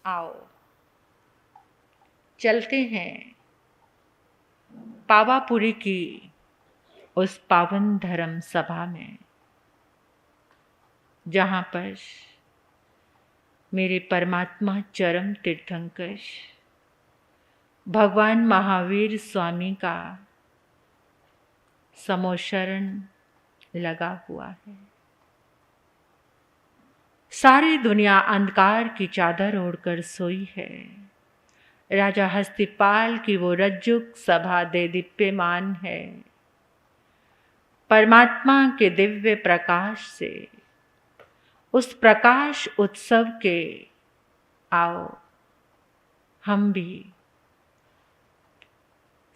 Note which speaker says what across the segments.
Speaker 1: आओ चलते हैं पावापुरी की उस पावन धर्म सभा में, जहाँ पर मेरे परमात्मा चरम तीर्थंकर भगवान महावीर स्वामी का समोशरण लगा हुआ है। सारी दुनिया अंधकार की चादर ओढ़कर सोई है। राजा हस्तिपाल की वो रज्जुक सभा दे दीप्यमान है। परमात्मा के दिव्य प्रकाश से, उस प्रकाश उत्सव के आओ हम भी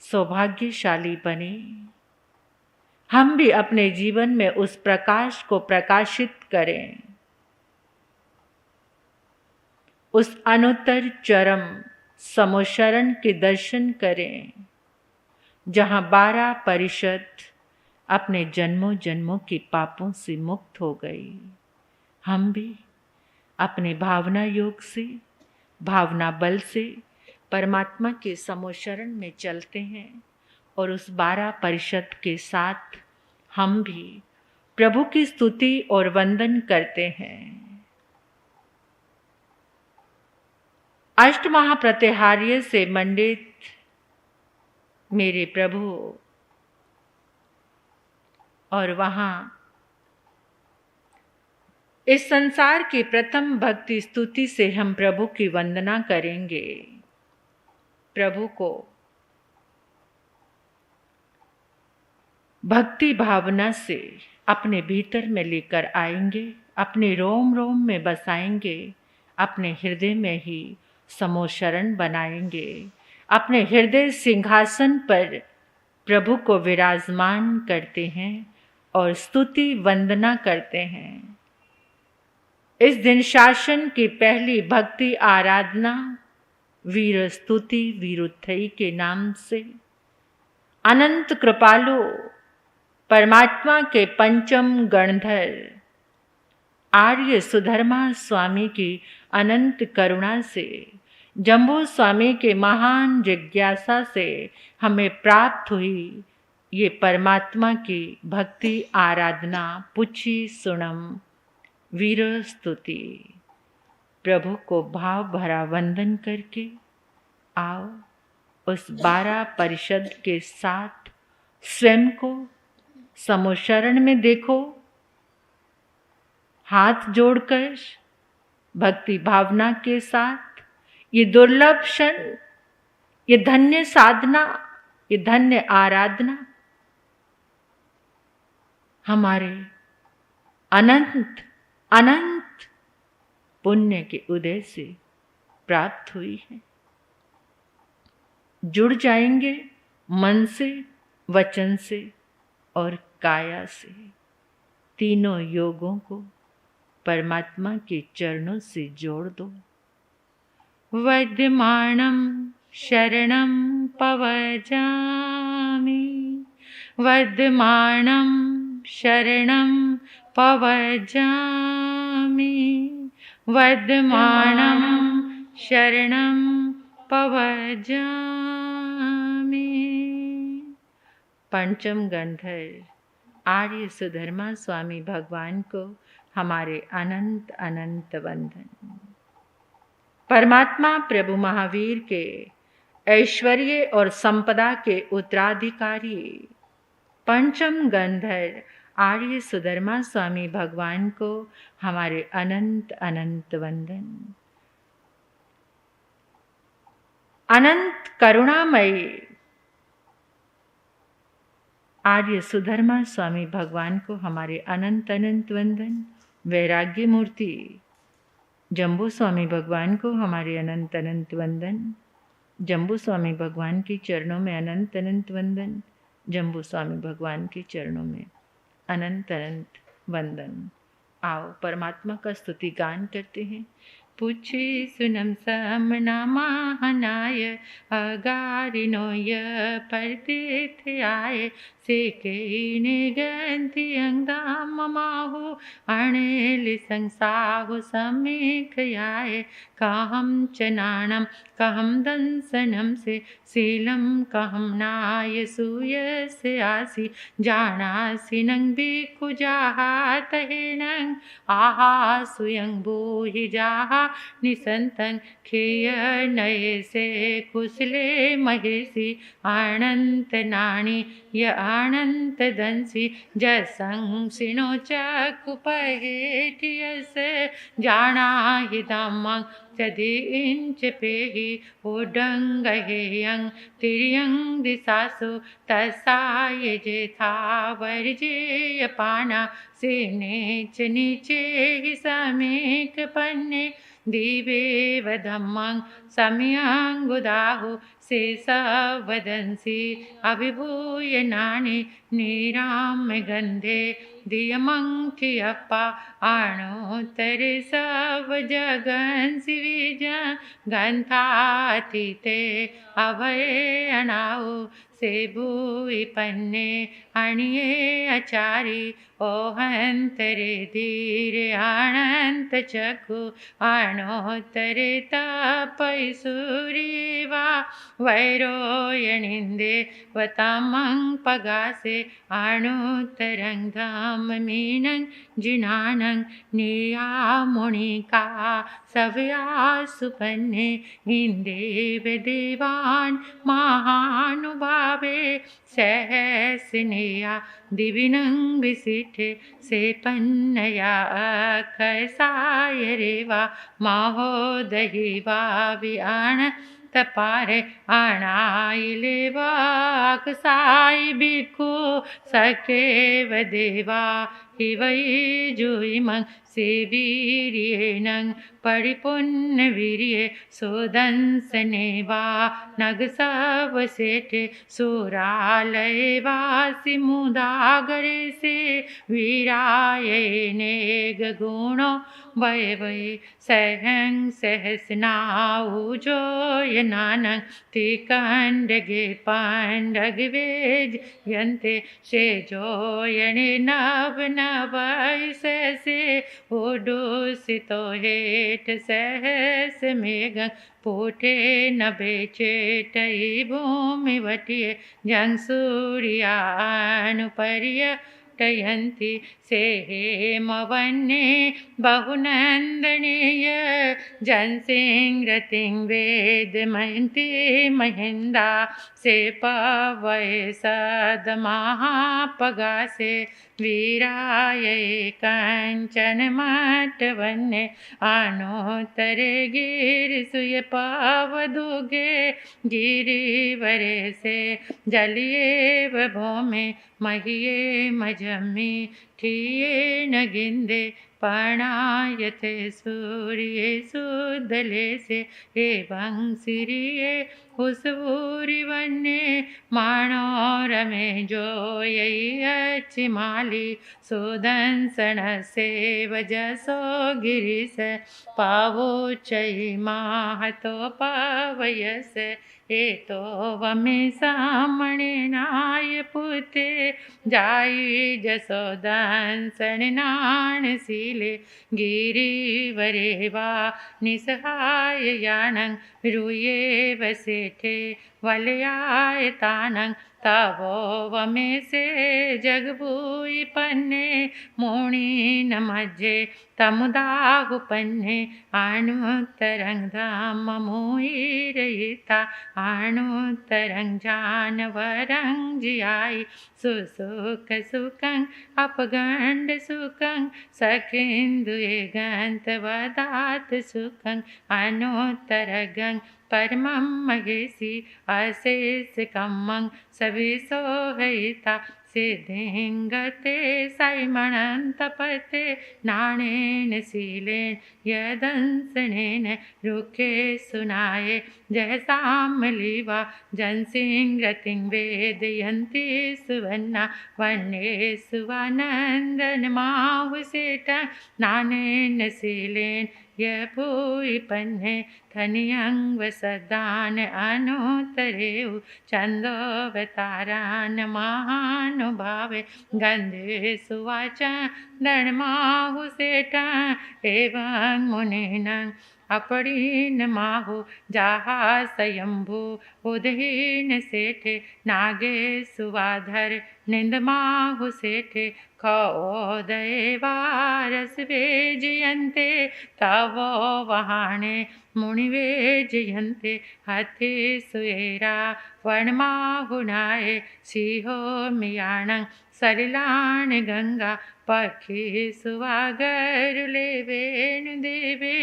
Speaker 1: सौभाग्यशाली बने। हम भी अपने जीवन में उस प्रकाश को प्रकाशित करें। उस अनुत्तर चरम समोशरण के दर्शन करें, जहाँ 12 परिषद अपने जन्मों जन्मों के पापों से मुक्त हो गई। हम भी अपने भावना योग से, भावना बल से परमात्मा के समोशरण में चलते हैं और उस 12 परिषद के साथ हम भी प्रभु की स्तुति और वंदन करते हैं। अष्ट महाप्रतिहार्य से मंडित मेरे प्रभु, और वहाँ इस संसार की प्रथम भक्ति स्तुति से हम प्रभु की वंदना करेंगे। प्रभु को भक्ति भावना से अपने भीतर में लेकर आएंगे, अपने रोम रोम में बसाएंगे, अपने हृदय में ही समोशरण बनाएंगे, अपने हृदय सिंहासन पर प्रभु को विराजमान करते हैं और स्तुति वंदना करते हैं। इस दिन शासन की पहली भक्ति आराधना वीर स्तुति वीरुत्थई के नाम से अनंत कृपालु परमात्मा के पंचम गणधर आर्य सुधर्मा स्वामी की अनंत करुणा से, जम्बू स्वामी के महान जिज्ञासा से हमें प्राप्त हुई ये परमात्मा की भक्ति आराधना पुछी सुनम वीर स्तुति। प्रभु को भाव भरा वंदन करके आओ उस 12 परिषद के साथ स्वयं को समोशरण में देखो, हाथ जोड़कर भक्ति भावना के साथ ये दुर्लभ क्षण, ये धन्य साधना, ये धन्य आराधना हमारे अनंत अनंत पुण्य के उदय से प्राप्त हुई है। जुड़ जाएंगे मन से, वचन से और काया से। तीनों योगों को परमात्मा के चरणों से जोड़ दो। वद्यमाणं शरणं पवजामि, वद्यमाणं शरणं पवजामि, वद्यमाणं शरणं पवजामि। पंचम गंधर आर्य सुधर्मा स्वामी भगवान को हमारे अनंत अनंत वंदन। परमात्मा प्रभु महावीर के ऐश्वर्य और संपदा के उत्तराधिकारी पंचम गंधर आर्य सुधर्मा स्वामी भगवान को हमारे अनंत अनंत वंदन। अनंत करुणामयी आर्य सुधर्मा स्वामी भगवान को हमारे अनंत अनंत वंदन। वैराग्य मूर्ति जम्बू स्वामी भगवान को हमारे अनंत अनंत वंदन। जम्बू स्वामी भगवान के चरणों में अनंत अनंत वंदन। जम्बू स्वामी भगवान के चरणों में अनंत अनंत वंदन। आओ परमात्मा का स्तुति गान करते हैं। पुछि सुनम समनमाहनाय अगारिनोय परतीर्थ आय सेकेने गंथियं दाममाहु अणेलि संसाहु समीक्षयाय कहम चनाणम कहम दंसनम से शीलम कहम नाय सूय से आसी जानासि नंग भिक्खु जाहा तहेनं आहा सुयं भूहि जाहा निसंतं खेय नये से कुशले महेशी अनंत नाणी य अनंत दंसी जसं सिनो चकुपहेटियस जाना हि धम्मं चदि इंच पेहि उडंग हेयं तिर्यं दिशासु तसाय जेथा वर्जेय पाना से नीच नीचे ही समेक पन्ने दिवेव धम्मं सम्यंगुदाहु से सवदंसि अभिभूय नानि निराम गंधे दियमंखियप्पा आणोत्तरे सव जगंसि विजं गंथातीते अभये अनाउ से भूइ पन्ने अणिये अचारी ओहंतरे धीरे अनंत चक्षु अणोत्तरे तपै सूर्यवा वैरोयणिंदे वतामं पगासे अणुत्तरं धाम मीनं जिनानं नियामुनिका सव्या सुपन्ने इंदेव देवान् महानुभावे सहस्नेया दिविनं विसिठे से पन्नया कैसाय रेवा महोदहिवा विआण तपारे आणाइले वाकसाई भिक्खु सखेव देवा हिवै जुइमं से वीर्येनं परिपुण्य वीर्ये सुदंसनेवा नगसव सेठे सुरालय वासि मुदागरे से वीराय नेग गुणो वै वै सहं सहस्नाउ जोय नानं तिकंडगे पांडगवेज यन्ते से जोयणे नव नवै से उडुसितो हेठ सहस मेघं पोटे नभे चेटई भूमि वटिये जं सूर्यानुपर्य टयन्ति से हेमवन्ये बहुनन्दनीय जनसिंहृतिं वेदमयन्ति महिन्दा से पवय सदमहापगासे वीराय कंचन मठवन्ये अनोत्तरे गिरिसुय पावदुगे गिरिवरे से जलिएव भौमे मह्ये मजम्मि ठिये न गिंदे पणायते सूर्ये सुदले से एवं सिरिये हुसवूरि वन्ये माणोरमे जोयई अचिमाली सुदंसन से वजसो गिरिस पावोचई महतो पावयस एतो वमे सामणे नाय पुते जाई जसोदंसन नाण सीले गिरिवरे वा निसहाय यानं रुये वसेठे वलयाय तानं तवो वमे से जगभूइ पन्ने मोणी न मज्जे तमुदाहु पन्ने अणुत्तरं धाम मोहिरहिता अणुत्तरं जानवरं जियाई सुसुख सुखं अपगंड सुखं सखेन्दुये गंतवदात सुखं अनोत्तरगं परमं महेशी अशेष कम्मं सविसोहयिता सिद्धिंगते सैमणन्तपते नाणेन शीलेन यदंसनेन रुखे सुनाये जयसामलिवा जनसिंहृतिं वेदयन्ति सुवन्ना वन्ये सुवानन्दन माहुसेट नाणेन शीलेन यह भूई पन्ने धनियंग वसदान अनुतरेउ चंदोवतारान महानुभावे गंधे सुवाचा धर्माहु सेठ एवं मुनिनं अपरीन माहु जाहा स्वयंभू उदहीन सेठे नागे सुवाधर निंद माहु सेठे खोदय वारस वेजयन्ते तवो वहाणे मुनिवेजयन्ते हथे सुएरा वर्णमाहुनाय सिंहो मियाणं सलिलान गंगा पक्षी सुवागरुले वेणु देवे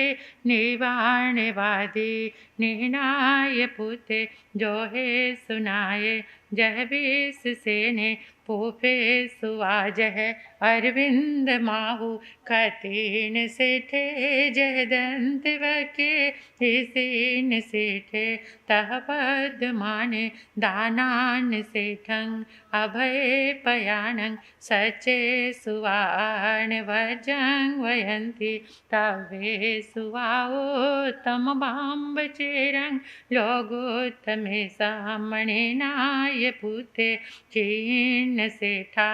Speaker 1: निवाणवादी निहनाय पुते जोहे सुनाये जहबीस सेने पूफे सुवाजह अरविंद माहु खतीन सेठे जहदंत वके हिसीन सेठे तह पद्माने दानान सेठं अभय पयाणं सचे सुवाण वजं वयन्ति तवे सुवाओ तम बाम्ब चेरं लोगोत्तमे सामणे नाय पुते चीन सेठा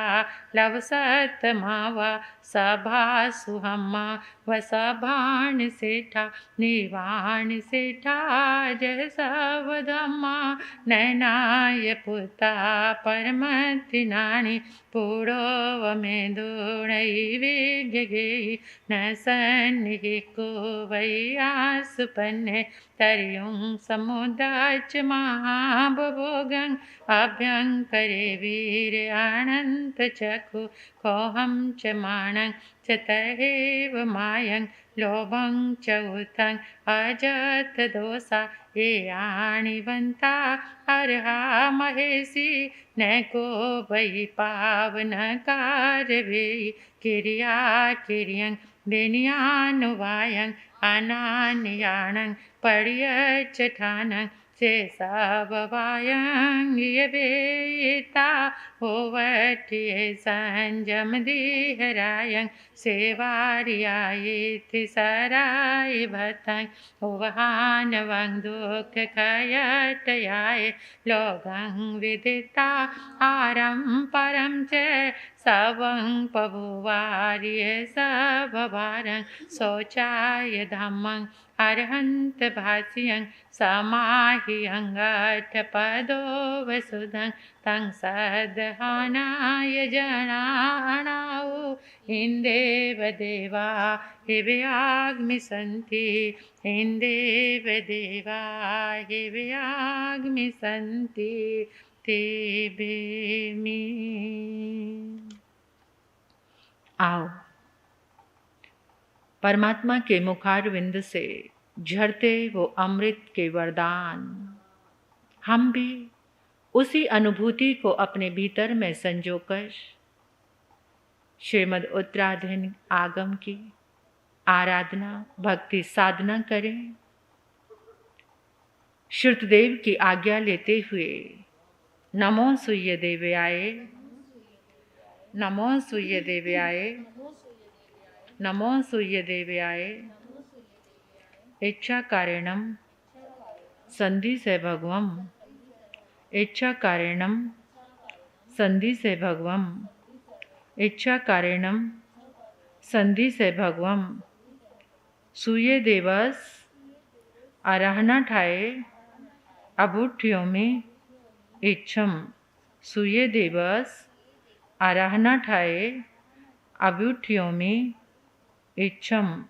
Speaker 1: लव सत मावा सभा सुहम्मा व सभान सेठा निवाण सेठा जय सवदम्मा नैनाय पुता परमति नाणी पूड़ो में दोड़ई विज्ञ न सन्नि को वैयास पन्ने तरियुं समुदाच महाभोगं अभ्यंकरे वीर अनंत चखु कोहं च माणं च तहेव मायं लोभं च उतं अजत दोषा ये आणिवंता अर्हा महेशी न को वै पावन कारवे किरिया किरियं दिन्यानुवायं अनान्याणं पर्यचठानं शेषाववायं यवेता होवट्ये संजम दिहरायं सेवार्यायेति सराय भतं उवहानवं दुःख खयटयाय लोगं विदिता आरं परं च सवं पभुवार्य सभवारं शौचाय धम्मं अर्हन्त भाष्यं समाह्यं अठपदो वसुधं तं सदहानाय जनाणावो इन्देव देवा हिव्याग्मि सन्ति इन्देव देवा हिव्याग्मि सन्ति तेबेमि। आओ परमात्मा के मुखारविंद से झरते वो अमृत के वरदान, हम भी उसी अनुभूति को अपने भीतर में संजोकर श्रीमद् उत्तराधीन आगम की आराधना भक्ति साधना करें। श्रुतदेव की आज्ञा लेते हुए नमो सूर्य देव्याय, नमो सूर्य देव्याय, नमो सूर्य देव्याय। इच्छा कारणम संधि से भगवम, इच्छा कारणम संधि से भगवम, इच्छा कारणम संधि से भगवम। सूर्य दिवस आराहना ठाए अभूठ्यों में इच्छम, सूर्य दिवस आराहना ठाए अभूठ्यों में इच्छम,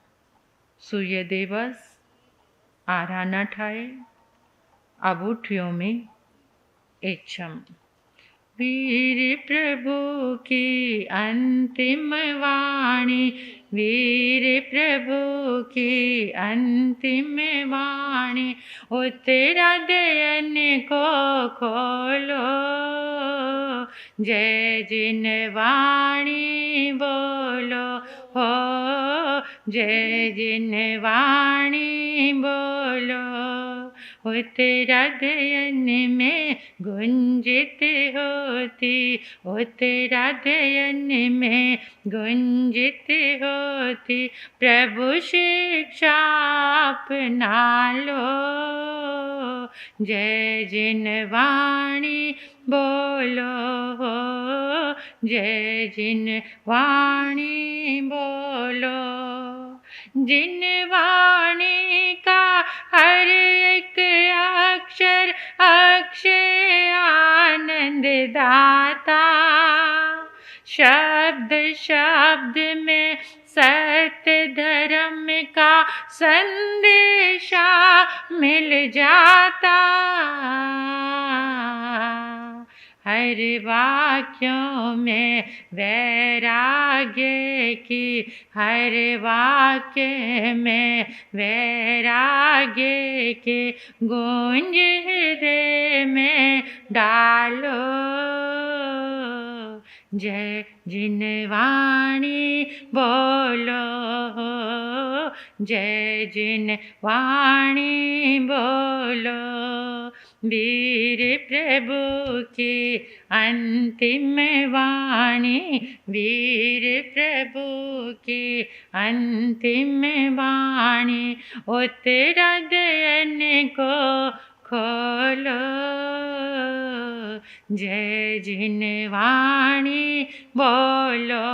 Speaker 1: सूर्य दिवस आराहना ठाए अभूठ्यों में इच्छम। वीर प्रभु की अंतिम वाणी, वीर प्रभु की अंतिम वाणी, उत्तरा दयन को खोलो, जय जिन वाणी बोलो हो, जय जिन वाणी बोलो हो तेरा दयन में गुंजित होती, हो तेरा दयन में गुंजित होती। प्रभु शिक्षा अपना लो, जय जिन वाणी बोलो, जय जिन वाणी बोलो। जिन वाणी का हर एक अक्षर अक्षय आनंद दाता, शब्द शब्द में सत्य धर्म का संदेशा मिल जाता। हर वाक्यों में वैराग्य की, हर वाक्य में वैराग्य के गूंज हृदय में डालो। जय जिन वाणी बोलो, जय जिन वाणी बोलो। वीर प्रभु की अंतिम वाणी, वीर प्रभु की अंतिम वाणी। ओ तेरा दयन को खोलो, जय जिन वाणी बोलो,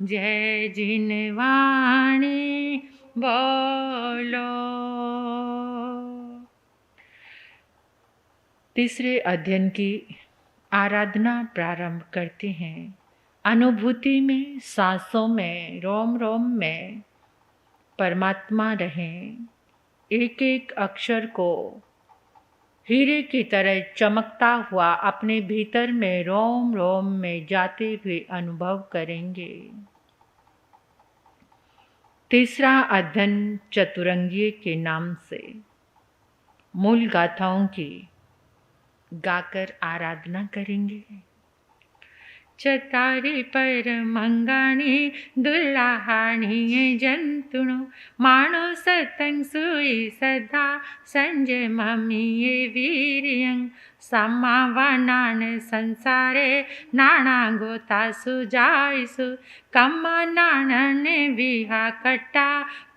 Speaker 1: जय जिन वाणी बोलो। तीसरे अध्ययन की आराधना प्रारंभ करते हैं। अनुभूति में, सांसों में, रोम रोम में परमात्मा रहें। एक एक अक्षर को हीरे की तरह चमकता हुआ अपने भीतर में रोम रोम में जाते हुए अनुभव करेंगे। तीसरा अध्ययन चतुरंगिये के नाम से मूल गाथाओं की गाकर आराधना करेंगे। चतारी पर मंगाणी दुल्हाणी जंतुणो, माणो सतंग सुई सदा संजय मम्मी वीर्यं। समावानान संसारे नाना गोतासु जायसु, कम्मा नानन विहा कट्टा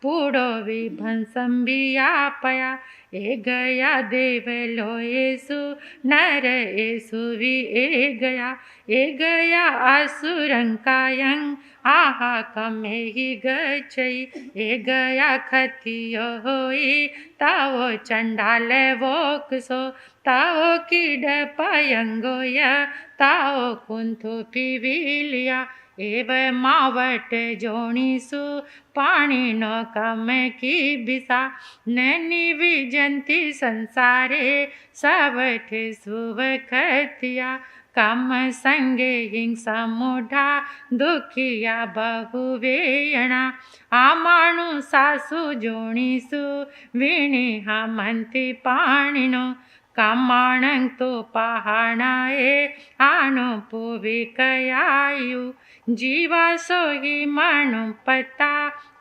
Speaker 1: पूडो विभंसं व्यापया। ए गया देवलो येसु नर येसु वि ए गया, ए गया असुरंकायं आहा कमे ही गच्छई। ए गया खतियो होई ताओ चंडाल वोकसो, ताओ कीड पयंगोया ताओ कुंथु पिविलिया। एव मावट जोणीसु पाणी नो कम की बिसा, नैनी विजंती संसारे सबठ सुवखतिया। कम संगे हिंसा मुढ़ा दुखिया बहु वेयणा, आमाणु सासु जोणीसु वीणी हमंती पाणिनो। कमाणं तो पहाणाए आनो पुविकयायु, जीवा सोहि मनु पता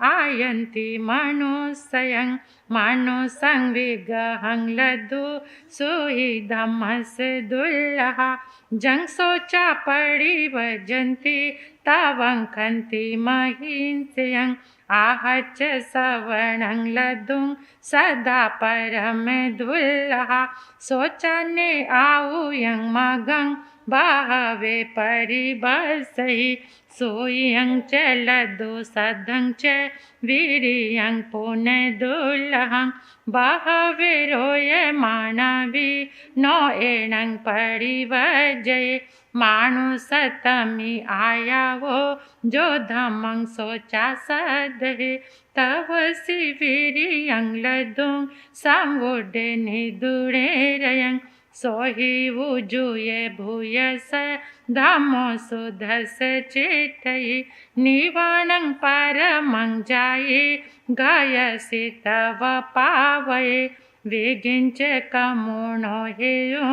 Speaker 1: आयन्ति मनुष्यं। मनु संविगहं लदु सोहि धम्मस दुल्लहा, जं सोचा पड़ी वजंती तवं खंति महिंस्यं। आहच सवर्णं लदुं सदा परम दुल्लहा, सोचने आऊयं मगं बहवे परिबसहि। सोयं च लदो सदं च वीर्यं पुनः दुल्लहं, बहवे रोयमाणवि नो एणं परिवजये। माणु सतमि आया वो जो धमं सोचा सदहे, तव सि वीर्यं लदुं संवुडे निदुड़े रयं। सोहि उजुये भूयस धमो सुधस चितहि, निवाणं परमं जाये गयसि तव पावये। वेगिंच कमुणो हेयु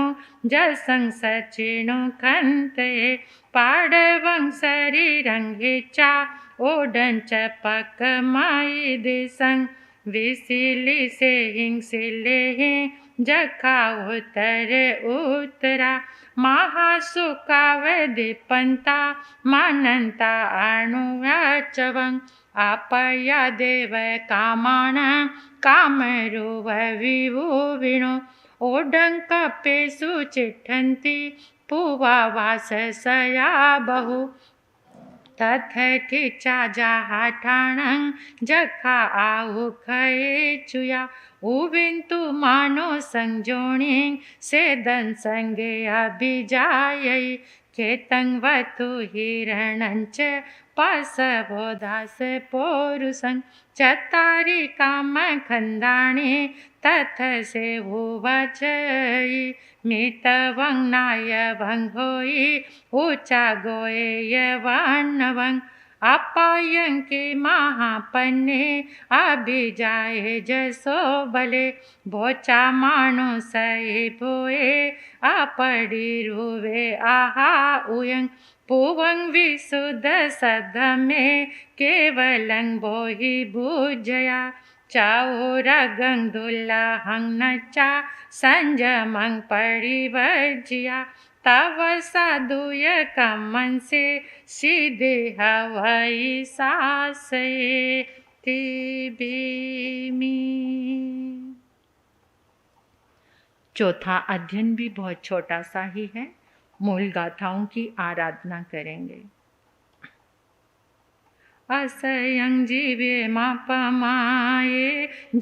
Speaker 1: जसं सचिणु खंतये, पाडवं शरीरं हिचा ओडंच पकमाई दिसं। विसिली से हिंसिले जखा उत्तर उतरा महासुकाव दीपंता मानंता अणुव्याचवं आपया देव कामाण कामरूप विभुविणो ओडंक पेसु चिठन्ति पुवा वाससया बहु तथकिचा जाहाठाणं जखा आउ खये चुया उविंतु मानो संजोणिं सेदन संगे अभिजायै केतं वतु हिरणञ्च पासबोधास पोरुसं चतारि काम खंदाणि तथ से उवाचयि मितवं नायवं होई ऊचा गोये वानवं अपायं के महापन्ने अभिजाए जसो बले बोचा मानो सही भोए आपड़ी रुवे आहा उयं पुवं विशुद्ध सदमे केवलं बोहि भुजया चाओरगं दुल्लहं नचा संजमं परिवर्ज्या तव साधुय कमन से सीधे हवाई सासे तिबिमी। चौथा अध्ययन भी बहुत छोटा सा ही है। मूल गाथाओं की आराधना करेंगे। असयं जीवे मापमाये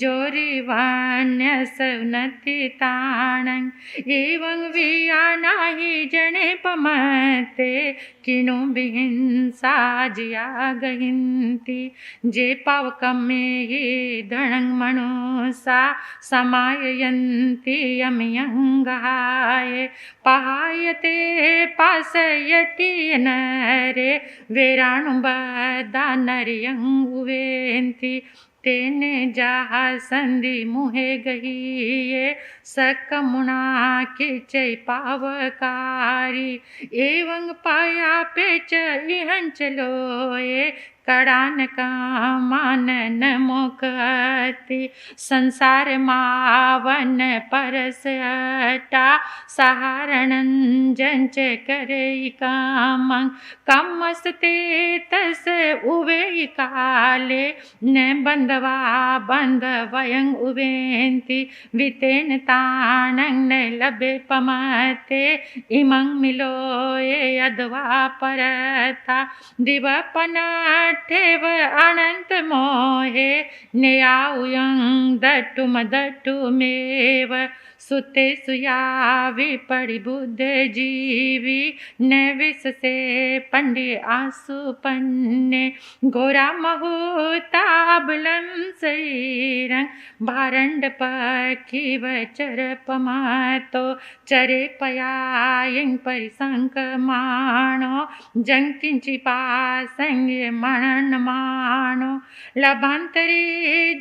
Speaker 1: जोरी वान्य सौनति ताणं एवं विया नाही जने पमते किनु बिहिंसा जिया गहिंती जे पावकमे ही धणं मनुसा समाययन्ति यमयंगाये पहायते पासयति नरे वेराणुबदा नरियं उवेन्ति तेने जहा संधि मुहे गहिये सकमुना किचै पावकारी एवं पाया पेच इहंच लोये कड़ान कामान न मुखति संसार मावन परस हटा सहारणं जंच करे कामं कमस्ते तस उवे काले न बंधवा बंधवयं उवेन्ति वितेन ताणं न लभे पमते इमं मिलोये यद्वा परथा दिवपना ठेव अनंत मोहे न्याउयं दट्टुमेव सुते सुया विपरि बुद्ध जीवी न विससे पंडे आसु पन्ने गोरा महुताबलं शरीरं भारंड पखिव चरपमातो चरे पयायं परिसंकमाणो जंकिंचि पासंग मनमाणो लभांतरे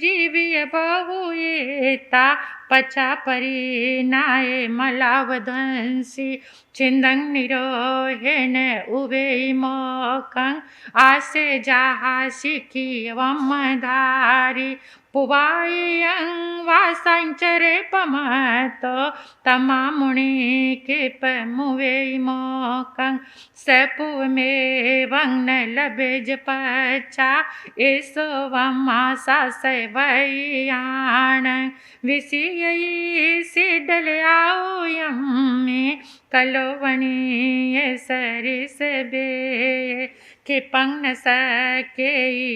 Speaker 1: जीविय बहुयेता पचा परिनाये मलावधंसी छिंदं निरोहेण उवे मोकं आसे जाहा शिखी वमधारी पुवायं वासांचरे पमतो तमामुनि किप मुवे मोकं सपुमेवं न लभेज पचा एसो वमासा सवयाण विसियई सिडल आउयं में कलोवणीय सरिस बे क्षिपं न सके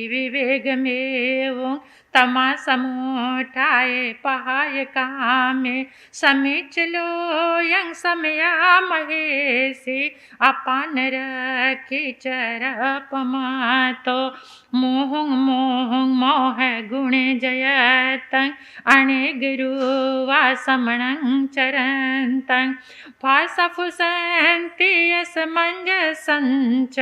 Speaker 1: विवेग में तमा समुठाए पहाय कामे समीच लो यं समया महेशी अपान रखी चरपमातो मोहुं मोह गुणे जयतं अणे गुरुवा समणं चरन्तं फासफुसन्ति यसमञ्जसञ्च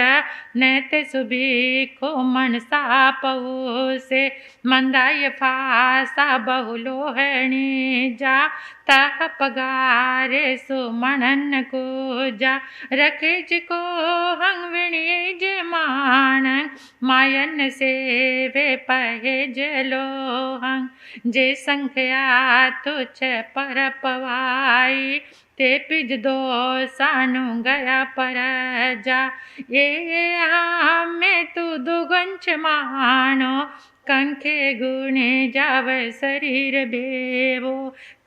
Speaker 1: न ते सुभीखो मनसा पहु से मंदाय फासा बहुलोहणी जा तह पगारे सुमणन को जा रखे जिको हंग विणिये जे मान मायन से वे पहे जलो हंग जे संख्या तुच्छ पर पवाई ते पिज दो सानु गया पर जा ये हमें तू दुगंच मानो कंखे गुणे जाव शरीर बेवो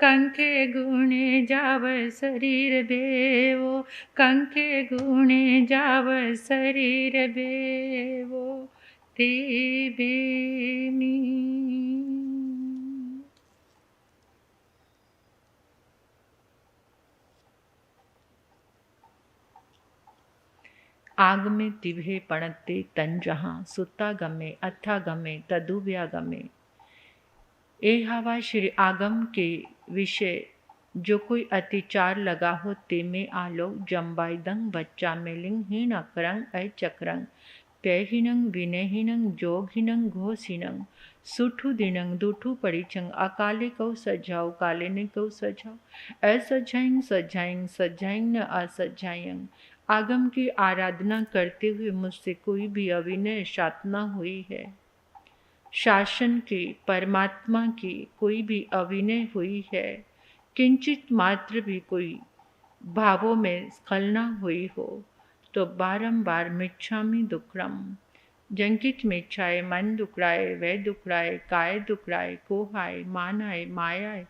Speaker 1: कंखे गुणे जाव शरीर बेवो कंखे गुणे जाव शरीर बेवो ते बेनी। आग में तिभे पणते तन जहाँ सुता गमे अथा गमे तदुव्या गमे। ए हवा श्री आगम के विषय जो कोई अतिचार लगा हो ते में आलोक जम्बाइदंग बच्चा मेलिंग हीन अकरंग ऐ चक्रंग पैहिनंग विनयहीनंग जोगहीनंग घोषहीनंग सुठू दिनंग दूठू पड़ीचंग अकाले कौ सजाओ काले ने कौ सजाओ असजाइंग सजाइंग सजाइंग न असजाइंग। आगम की आराधना करते हुए मुझसे कोई भी अविनय साधना हुई है, शासन की परमात्मा की कोई भी अविनय हुई है, किंचित मात्र भी कोई भावों में स्खलना हुई हो तो बारंबार मिच्छामि दुक्कडम जंकित मिच्छाए मन दुकड़ाए वह दुकड़ाए काय दुकड़ाए कोहाय मानाए मायाए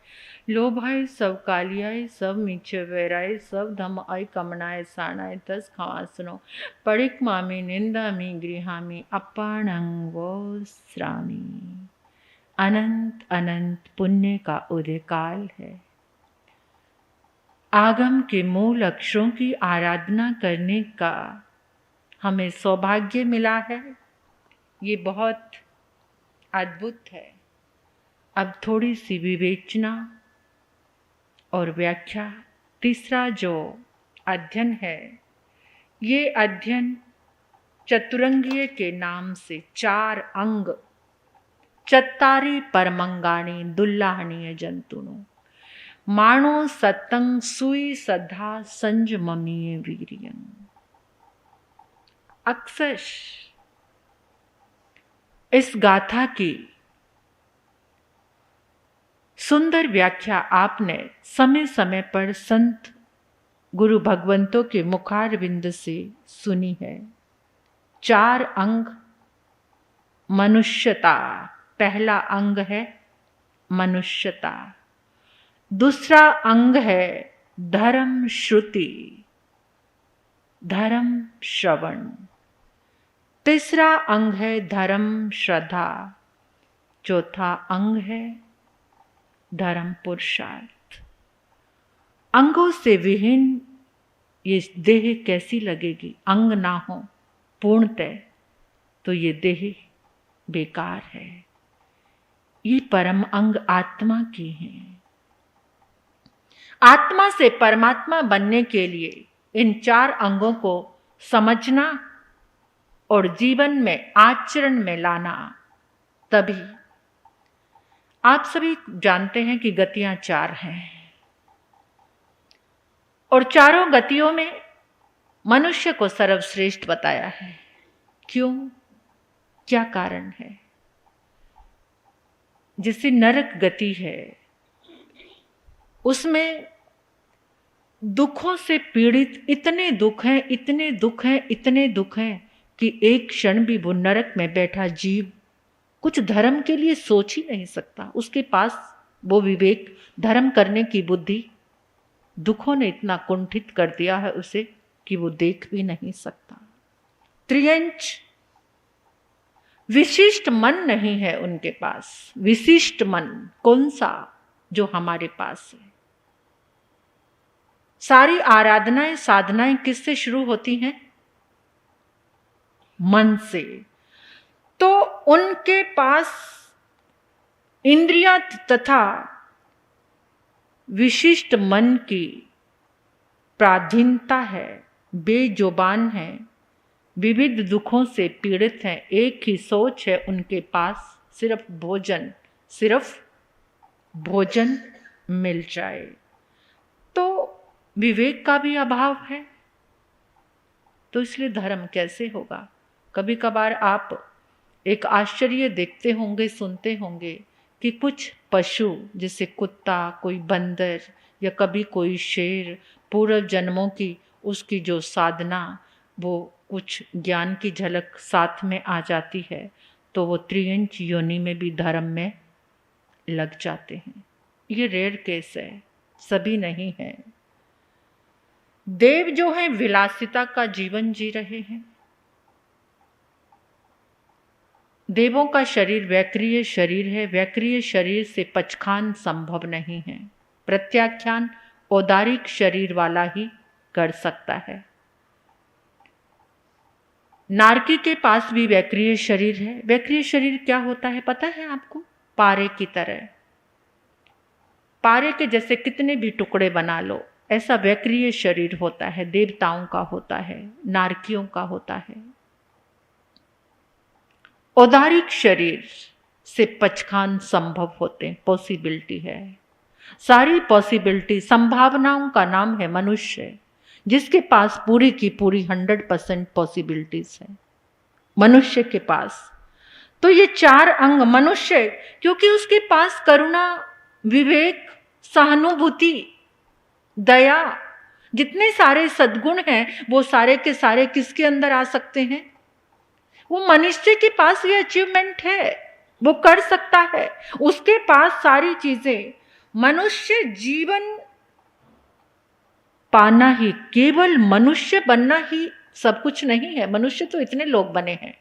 Speaker 1: लोभाए सब कालियाए सब मिच्छे वैराए सब धम आय कमनाए साणाए तस खवासनो पड़िक मामी निंदामी गृहामी अपाणंग वो श्रामी। अनंत अनंत पुण्य का उदय काल है। आगम के मूल अक्षरों की आराधना करने का हमें सौभाग्य मिला है, ये बहुत अद्भुत है। अब थोड़ी सी विवेचना और व्याख्या। तीसरा जो अध्ययन है, ये अध्ययन चतुरंगीय के नाम से 4 अंग चत्तारी परमंगाणी दुल्लाहनीय जंतुनो माणो सतंग सुई सधा संजममीय वीर्यं। अक्सर इस गाथा की सुंदर व्याख्या आपने समय समय पर संत गुरु भगवंतों के मुखारविंद से सुनी है। 4 अंग मनुष्यता, पहला अंग है मनुष्यता, दूसरा अंग है धर्म श्रुति, धर्म श्रवण, तीसरा अंग है धर्म श्रद्धा, चौथा अंग है धर्म पुरुषार्थ। अंगों से विहीन ये देह कैसी लगेगी? अंग ना हो पूर्णतः तो ये देह बेकार है। ये परम अंग आत्मा के हैं। आत्मा से परमात्मा बनने के लिए इन 4 अंगों को समझना और जीवन में आचरण में लाना, तभी। आप सभी जानते हैं कि गतियां 4 हैं और चारों गतियों में मनुष्य को सर्वश्रेष्ठ बताया है। क्यों? क्या कारण है? जैसे नरक गति है, उसमें दुखों से पीड़ित इतने दुख हैं, इतने दुख हैं, इतने दुख हैं कि एक क्षण भी वो नरक में बैठा जीव कुछ धर्म के लिए सोच ही नहीं सकता। उसके पास वो विवेक, धर्म करने की बुद्धि, दुखों ने इतना कुंठित कर दिया है उसे कि वो देख भी नहीं सकता। त्रियंच विशिष्ट मन नहीं है उनके पास। विशिष्ट मन कौन सा? जो हमारे पास है। सारी आराधनाएं साधनाएं किससे शुरू होती हैं? मन से। तो उनके पास इंद्रियां तथा विशिष्ट मन की प्राधीनता है, बेजुबान है, विविध दुखों से पीड़ित हैं, एक ही सोच है उनके पास, सिर्फ भोजन मिल जाए। तो विवेक का भी अभाव है, तो इसलिए धर्म कैसे होगा। कभी कभार आप एक आश्चर्य देखते होंगे, सुनते होंगे कि कुछ पशु जैसे कुत्ता, कोई बंदर या कभी कोई शेर, पूर्व जन्मों की उसकी जो साधना, वो कुछ ज्ञान की झलक साथ में आ जाती है, तो वो त्रियंच योनि में भी धर्म में लग जाते हैं। ये रेयर केस है, सभी नहीं है। देव जो हैं विलासिता का जीवन जी रहे हैं। देवों का शरीर वैक्रिय शरीर है, वैक्रिय शरीर से पचखान संभव नहीं है, प्रत्याख्यान औदारिक शरीर वाला ही कर सकता है। नारकी के पास भी वैक्रिय शरीर है। वैक्रिय शरीर क्या होता है पता है आपको? पारे की तरह, पारे के जैसे कितने भी टुकड़े बना लो, ऐसा वैक्रिय शरीर होता है, देवताओं का होता है, नारकियों का होता है। औदारिक शरीर से पचखान संभव होते हैं, पॉसिबिलिटी है। सारी पॉसिबिलिटी, संभावनाओं का नाम है मनुष्य, जिसके पास पूरी की पूरी 100% पॉसिबिलिटीज है मनुष्य के पास। तो ये 4 अंग मनुष्य, क्योंकि उसके पास करुणा, विवेक, सहानुभूति, दया, जितने सारे सद्गुण हैं, वो सारे के सारे किसके अंदर आ सकते हैं? वो मनुष्य के पास ये अचीवमेंट है, वो कर सकता है, उसके पास सारी चीजें। मनुष्य जीवन पाना ही, केवल मनुष्य बनना ही सब कुछ नहीं है। मनुष्य तो इतने लोग बने हैं।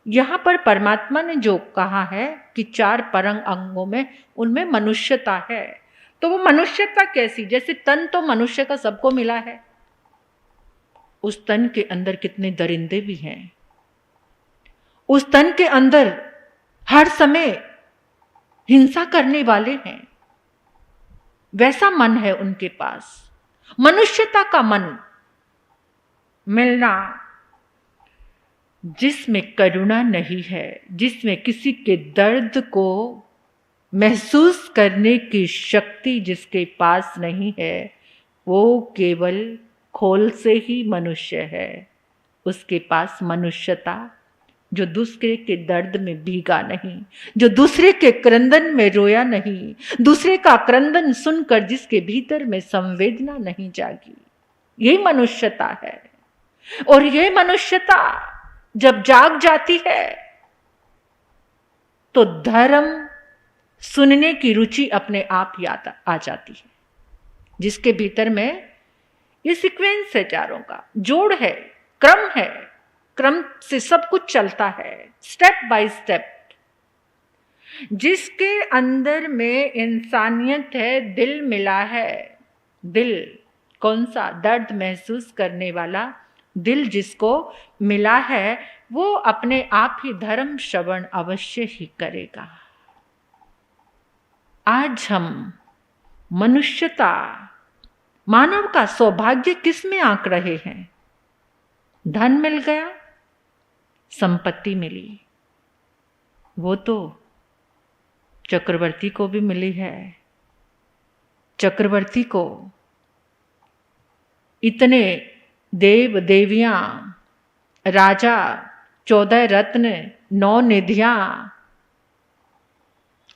Speaker 1: यहां पर परमात्मा ने जो कहा है कि 4 परंग अंगों में, उनमें मनुष्यता है। तो वो मनुष्यता कैसी? जैसे तन तो मनुष्य का सबको मिला है, उस तन के अंदर कितने दरिंदे भी हैं, उस तन के अंदर हर समय हिंसा करने वाले हैं, वैसा मन है उनके पास। मनुष्यता का मन मिलना, जिसमें करुणा नहीं है, जिसमें किसी के दर्द को महसूस करने की शक्ति जिसके पास नहीं है, वो केवल खोल से ही मनुष्य है। उसके पास मनुष्यता, जो दूसरे के दर्द में भीगा नहीं, जो दूसरे के क्रंदन में रोया नहीं, दूसरे का क्रंदन सुनकर जिसके भीतर में संवेदना नहीं जागी, यही मनुष्यता है। और यह मनुष्यता जब जाग जाती है तो धर्म सुनने की रुचि अपने आप याद आ जाती है, जिसके भीतर में ये सीक्वेंस है, चारों का जोड़ है, क्रम है, क्रम से सब कुछ चलता है, स्टेप बाय स्टेप। जिसके अंदर में इंसानियत है, दिल मिला है, दिल कौन सा? दर्द महसूस करने वाला दिल जिसको मिला है, वो अपने आप ही धर्म श्रवण अवश्य ही करेगा। आज हम मनुष्यता, मानव का सौभाग्य किस में आंक रहे हैं? धन मिल गया, संपत्ति मिली, वो तो चक्रवर्ती को भी मिली है। चक्रवर्ती को इतने देव देवियां, राजा, 14 रत्न, 9 निधियां,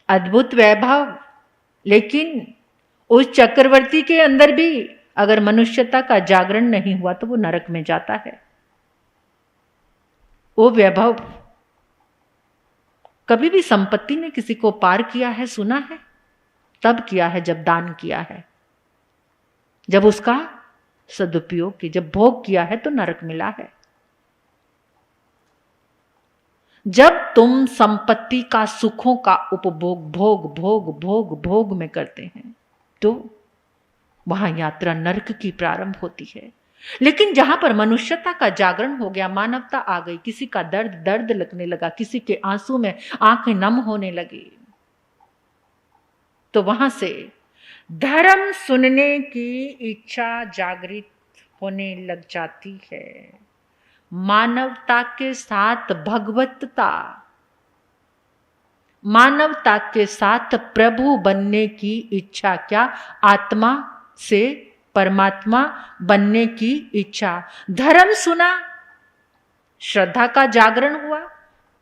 Speaker 1: अद्भुत वैभव, लेकिन उस चक्रवर्ती के अंदर भी अगर मनुष्यता का जागरण नहीं हुआ तो वो नरक में जाता है। वो वैभव कभी भी संपत्ति ने किसी को पार किया है, सुना है? तब किया है जब दान किया है, जब उसका सदुपयोग की, जब भोग किया है तो नरक मिला है। जब तुम संपत्ति का, सुखों का उपभोग भोग भोग भोग भोग में करते हैं तो वहां यात्रा नरक की प्रारंभ होती है। लेकिन जहां पर मनुष्यता का जागरण हो गया, मानवता आ गई, किसी का दर्द दर्द लगने लगा, किसी के आंसू में आंखें नम होने लगी, तो वहां से धर्म सुनने की इच्छा जागृत होने लग जाती है। मानवता के साथ भगवतता, मानवता के साथ प्रभु बनने की इच्छा, क्या आत्मा से परमात्मा बनने की इच्छा। धर्म सुना, श्रद्धा का जागरण हुआ।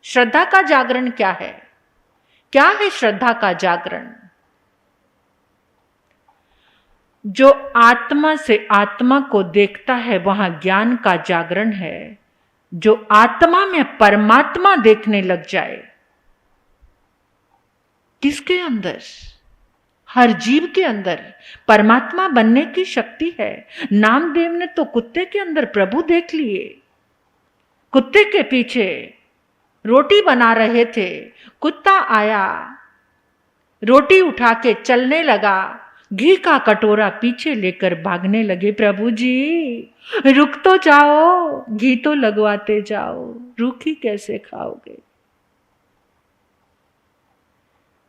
Speaker 1: श्रद्धा का जागरण क्या है? क्या है श्रद्धा का जागरण? जो आत्मा से आत्मा को देखता है वहां ज्ञान का जागरण है। जो आत्मा में परमात्मा देखने लग जाए, किसके अंदर? हर जीव के अंदर परमात्मा बनने की शक्ति है। नामदेव ने तो कुत्ते के अंदर प्रभु देख लिए। कुत्ते के पीछे रोटी बना रहे थे, कुत्ता आया, रोटी उठा के चलने लगा, घी का कटोरा पीछे लेकर भागने लगे। प्रभु जी रुक तो जाओ, घी तो लगवाते जाओ, रूखी कैसे खाओगे?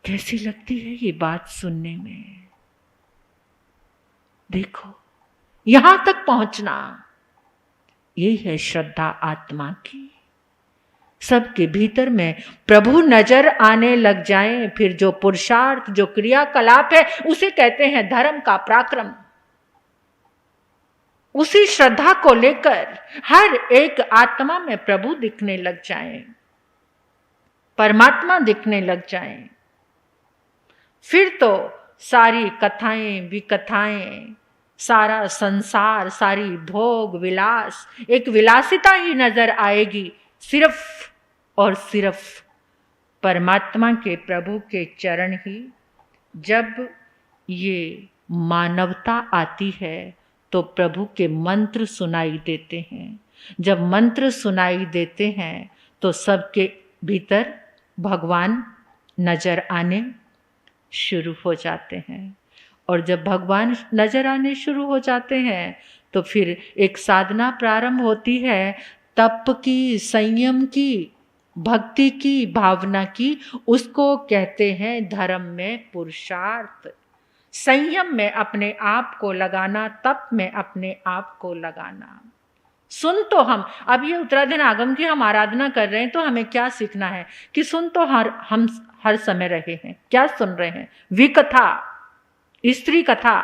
Speaker 1: कैसी लगती है ये बात सुनने में? देखो, यहां तक पहुंचना, ये है श्रद्धा आत्मा की। सबके भीतर में प्रभु नजर आने लग जाएं, फिर जो पुरुषार्थ, जो क्रियाकलाप है, उसे कहते हैं धर्म का पराक्रम। उसी श्रद्धा को लेकर हर एक आत्मा में प्रभु दिखने लग जाएं, परमात्मा दिखने लग जाएं, फिर तो सारी कथाएं विकथाएं, सारा संसार, सारी भोग विलास, एक विलासिता ही नजर आएगी। सिर्फ और सिर्फ परमात्मा के, प्रभु के चरण ही। जब ये मानवता आती है तो प्रभु के मंत्र सुनाई देते हैं। जब मंत्र सुनाई देते हैं तो सबके भीतर भगवान नजर आने शुरू हो जाते हैं। और जब भगवान नजर आने शुरू हो जाते हैं तो फिर एक साधना प्रारंभ होती है, तप की, संयम की, भक्ति की, भावना की। उसको कहते हैं धर्म में पुरुषार्थ। संयम में अपने आप को लगाना, तप में अपने आप को लगाना। सुन तो हम अब ये उत्तराधीन आगम की हम आराधना कर रहे हैं, तो हमें क्या सीखना है कि सुन तो हम हर समय रहे हैं। क्या सुन रहे हैं? विकथा, स्त्री कथा,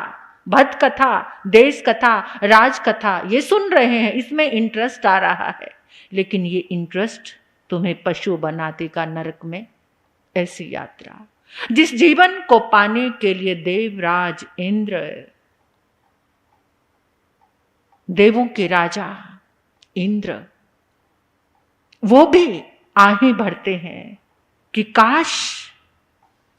Speaker 1: भक्त कथा, देश कथा, राज कथा, ये सुन रहे हैं। इसमें इंटरेस्ट आ रहा है, लेकिन ये इंटरेस्ट तुम्हें पशु बना देगा नरक में। ऐसी यात्रा जिस जीवन को पाने के लिए देवराज इंद्र, देवों के राजा इंद्र, वो भी आहें भरते हैं कि काश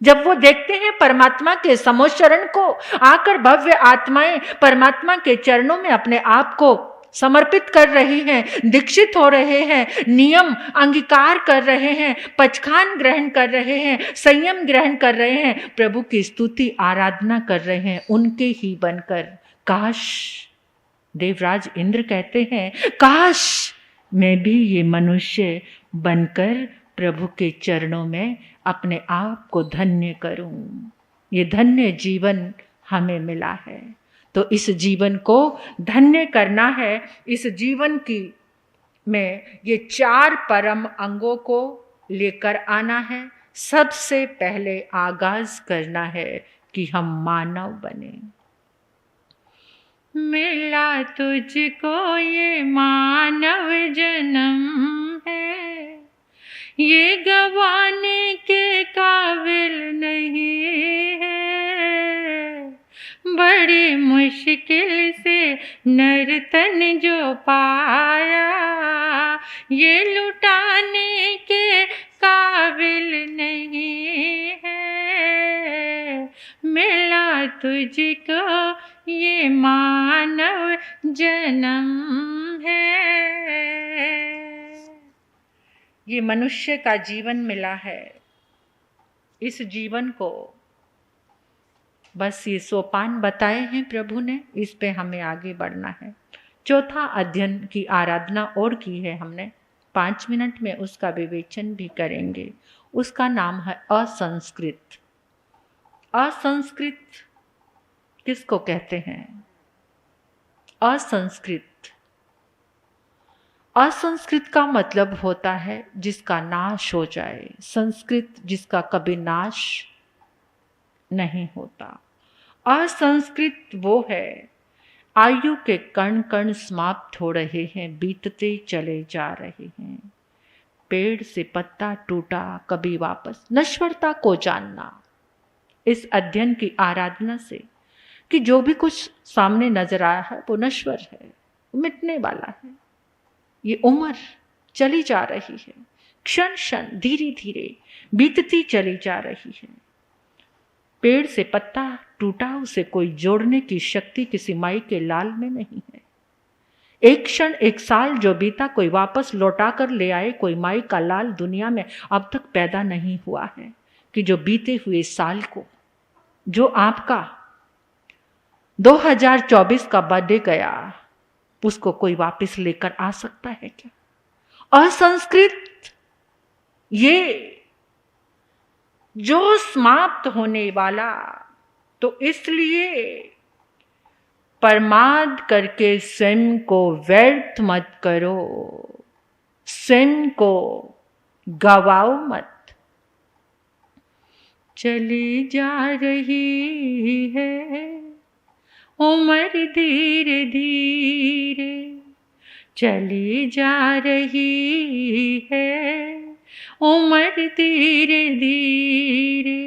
Speaker 1: जब वो देखते हैं परमात्मा के समोशरण को, आकर भव्य आत्माएं परमात्मा के चरणों में अपने आप को समर्पित कर रही हैं, दीक्षित हो रहे हैं, नियम अंगीकार कर रहे हैं, पचखान ग्रहण कर रहे हैं, संयम ग्रहण कर रहे हैं, प्रभु की स्तुति आराधना कर रहे हैं, उनके ही बनकर। काश, देवराज इंद्र कहते हैं, काश मैं भी ये मनुष्य बनकर प्रभु के चरणों में अपने आप को धन्य करूं। ये धन्य जीवन हमें मिला है, तो इस जीवन को धन्य करना है। इस जीवन की में ये 4 परम अंगों को लेकर आना है। सबसे पहले आगाज करना है कि हम मानव बने। मिला तुझको ये मानव जन्म है, ये गवाने के काबिल नहीं है। बड़ी मुश्किल से नर्तन जो पाया, ये लुटाने के काबिल नहीं है। मिला तुझको ये मानव जन्म है। ये मनुष्य का जीवन मिला है। इस जीवन को बस ये सोपान बताए हैं प्रभु ने, इस पे हमें आगे बढ़ना है। चौथा अध्ययन की आराधना और की है हमने, 5 मिनट में उसका विवेचन भी करेंगे। उसका नाम है असंस्कृत। असंस्कृत किसको कहते हैं? असंस्कृत असंस्कृत का मतलब होता है जिसका नाश हो जाए, संस्कृत जिसका कभी नाश नहीं होता। असंस्कृत वो है, आयु के कण कण समाप्त हो रहे हैं, बीतते चले जा रहे हैं। पेड़ से पत्ता टूटा कभी वापस, नश्वरता को जानना इस अध्ययन की आराधना से कि जो भी कुछ सामने नजर आया है वो नश्वर है, मिटने वाला है। ये उम्र चली जा रही है, क्षण क्षण धीरे धीरे बीतती चली जा रही है। पेड़ से पत्ता टूटा, उसे कोई जोड़ने की शक्ति किसी माई के लाल में नहीं है। एक क्षण एक साल जो बीता कोई वापस लौटा कर ले आए, कोई माई का लाल दुनिया में अब तक पैदा नहीं हुआ है कि जो बीते हुए साल को, जो आपका 2024 का बर्थडे गया, उसको कोई वापस लेकर आ सकता है क्या? असंस्कृत ये जो समाप्त होने वाला, तो इसलिए प्रमाद करके स्वयं को व्यर्थ मत करो, स्वयं को गवाओ मत। चली जा रही है उम्र धीरे धीरे, चली जा रही है उम्र धीरे धीरे,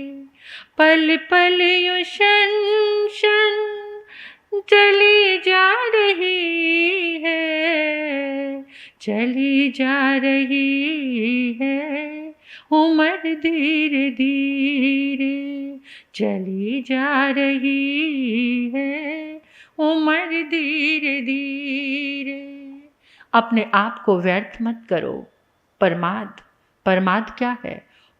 Speaker 1: पल पल यूं शन शन चली जा रही है, चली जा रही है उम्र धीरे धीरे, चली जा रही है उम्र धीरे धीरे। अपने आप को व्यर्थ मत करो। प्रमाद क्या है?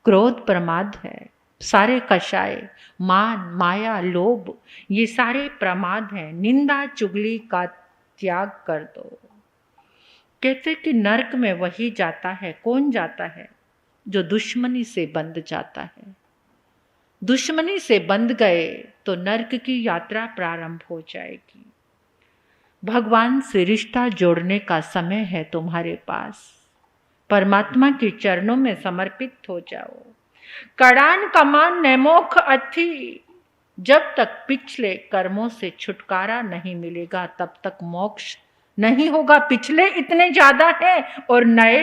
Speaker 1: क्रोध प्रमाद है। सारे कषाय, मान, माया, लोभ, ये सारे प्रमाद हैं। निंदा चुगली का त्याग कर दो। कहते कि नरक में वही जाता है, कौन जाता है? जो दुश्मनी से बंध जाता है। दुश्मनी से बंध गए तो नरक की यात्रा प्रारंभ हो जाएगी। भगवान से रिश्ता जोड़ने का समय है तुम्हारे पास। परमात्मा के चरणों में समर्पित हो जाओ। कड़ान कमान नैमोख अथी, जब तक पिछले कर्मों से छुटकारा नहीं मिलेगा तब तक मोक्ष नहीं होगा। पिछले इतने ज्यादा हैं और नए,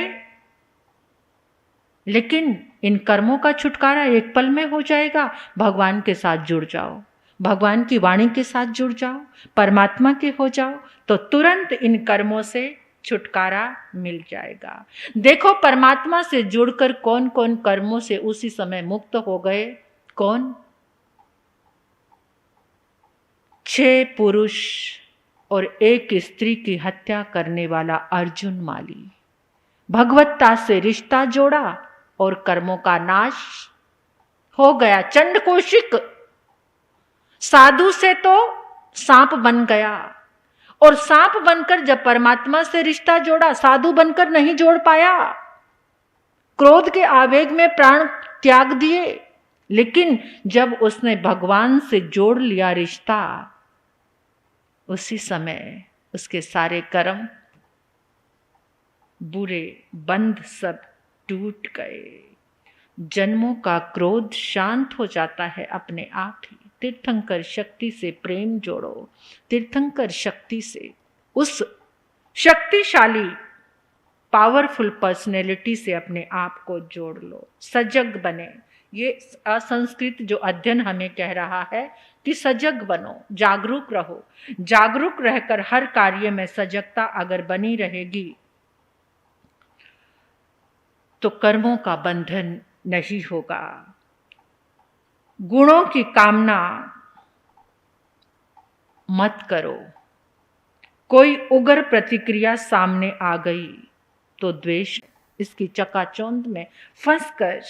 Speaker 1: लेकिन इन कर्मों का छुटकारा एक पल में हो जाएगा। भगवान के साथ जुड़ जाओ, भगवान की वाणी के साथ जुड़ जाओ, परमात्मा के हो जाओ, तो तुरंत इन कर्मों से छुटकारा मिल जाएगा। देखो परमात्मा से जुड़कर कौन कौन कर्मों से उसी समय मुक्त हो गए। कौन? 6 पुरुष और 1 स्त्री की हत्या करने वाला अर्जुन माली। भगवत्ता से रिश्ता जोड़ा और कर्मों का नाश हो गया। चंड कौशिक साधु से तो सांप बन गया, और सांप बनकर जब परमात्मा से रिश्ता जोड़ा, साधु बनकर नहीं जोड़ पाया। क्रोध के आवेग में प्राण त्याग दिए, लेकिन जब उसने भगवान से जोड़ लिया रिश्ता, उसी समय उसके सारे कर्म बुरे बंध सब टूट गए। जन्मों का क्रोध शांत हो जाता है अपने आप ही। तीर्थंकर शक्ति से प्रेम जोड़ो। तीर्थंकर शक्ति से, उस शक्तिशाली पावरफुल पर्सनैलिटी से अपने आप को जोड़ लो। सजग बने। ये असंस्कृत जो अध्ययन हमें कह रहा है कि सजग बनो, जागरूक रहो। जागरूक रहकर हर कार्य में सजगता अगर बनी रहेगी तो कर्मों का बंधन नहीं होगा। गुणों की कामना मत करो। कोई उग्र प्रतिक्रिया सामने आ गई तो द्वेष, इसकी चकाचौंध में फंसकर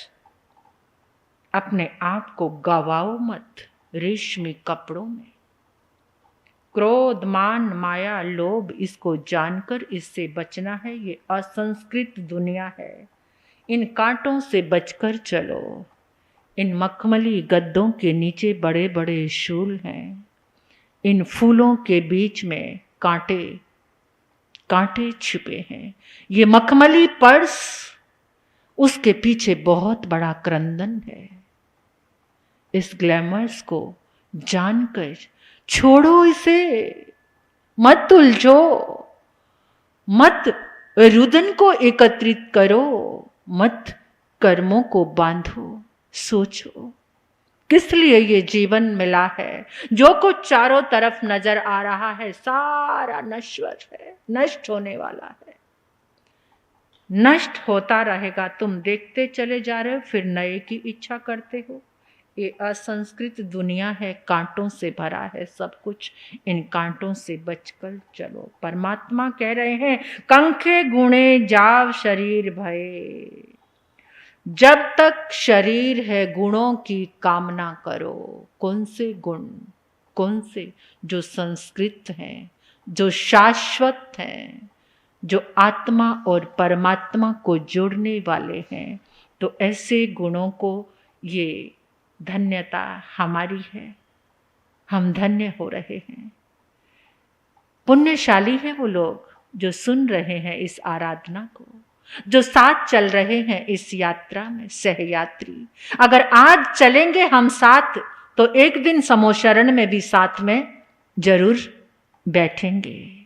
Speaker 1: अपने आप को गवाओ मत रेशमी कपड़ों में। क्रोध, मान, माया, लोभ, इसको जानकर इससे बचना है। ये असंस्कृत दुनिया है। इन कांटों से बचकर चलो। इन मखमली गद्दों के नीचे बड़े बड़े शूल हैं। इन फूलों के बीच में कांटे कांटे छिपे हैं। ये मखमली पर्स, उसके पीछे बहुत बड़ा क्रंदन है। इस ग्लैमर्स को जानकर छोड़ो इसे, मत उलझो, मत रुदन को एकत्रित करो, मत कर्मों को बांधो। सोचो किस लिए ये जीवन मिला है। जो कुछ चारों तरफ नजर आ रहा है सारा नश्वर है, नष्ट होने वाला है, नष्ट होता रहेगा। तुम देखते चले जा रहे हो, फिर नए की इच्छा करते हो। ये असंस्कृत दुनिया है, कांटों से भरा है सब कुछ। इन कांटों से बचकर चलो। परमात्मा कह रहे हैं, कंखे गुणे जाव शरीर भये। जब तक शरीर है गुणों की कामना करो। कौन से गुण? कौन से? जो संस्कृत हैं, जो शाश्वत हैं, जो आत्मा और परमात्मा को जोड़ने वाले हैं। तो ऐसे गुणों को, ये धन्यता हमारी है, हम धन्य हो रहे हैं। पुण्यशाली हैं वो लोग जो सुन रहे हैं इस आराधना को, जो साथ चल रहे हैं इस यात्रा में, सहयात्री। अगर आज चलेंगे हम साथ, तो एक दिन समोशरण में भी साथ में जरूर बैठेंगे।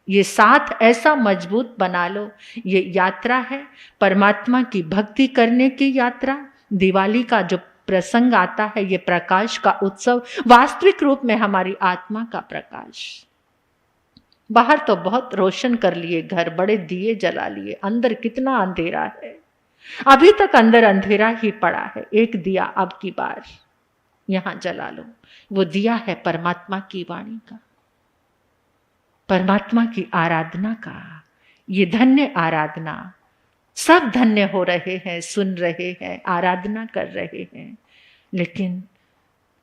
Speaker 1: ये साथ ऐसा मजबूत बना लो। ये यात्रा है परमात्मा की भक्ति करने की यात्रा। दिवाली का जो प्रसंग आता है, ये प्रकाश का उत्सव, वास्तविक रूप में हमारी आत्मा का प्रकाश। बाहर तो बहुत रोशन कर लिए घर, बड़े दिए जला लिए, अंदर कितना अंधेरा है। अभी तक अंदर अंधेरा ही पड़ा है। एक दिया अब की बार यहां जला लो। वो दिया है परमात्मा की वाणी का, परमात्मा की आराधना का। ये धन्य आराधना, सब धन्य हो रहे हैं, सुन रहे हैं, आराधना कर रहे हैं। लेकिन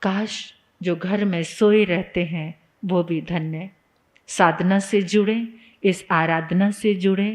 Speaker 1: काश जो घर में सोए रहते हैं वो भी धन्य साधना से जुड़े, इस आराधना से जुड़े।